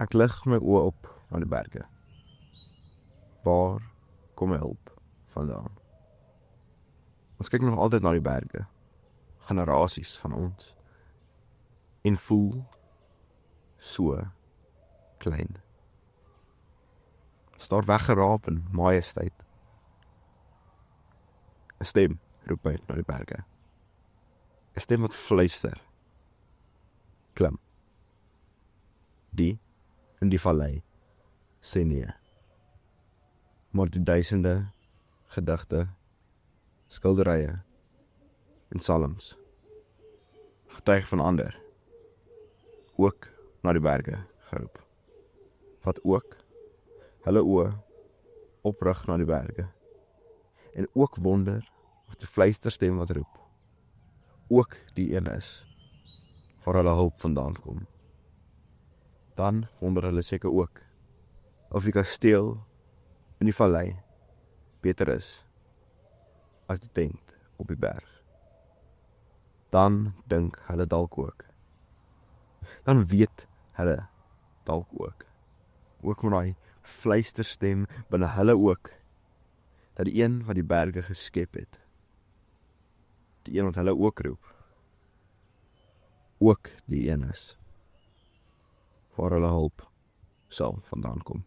Ek lig my oë op na die berge. Waar kom my hulp vandaan? Ons kyk nog altyd na die berge, generasies van ons, en voel so klein. Staar weggeraap in majesteit. 'n Stem roep my na die berge. 'n Stem wat fluister. Klim. Die in die vallei sê nee. Maar die duisende gedigte, skilderye en psalms getuig van ander, ook na die berge geroep, wat ook hulle oë oprig na die berge, en ook wonder of die fluisterstem wat roep, ook die een is, waar hulle hulp vandaan kom. Dan wonder hulle seker ook, of die kasteel in die vallei beter is, as die tent op die berg. Dan dink hulle dalk ook. Dan weet hulle dalk ook met daai fluisterstem binne hulle ook, dat die een wat die berge geskep het, die een wat hulle ook roep, ook die een is, waar hulle hulp sal vandaan kom.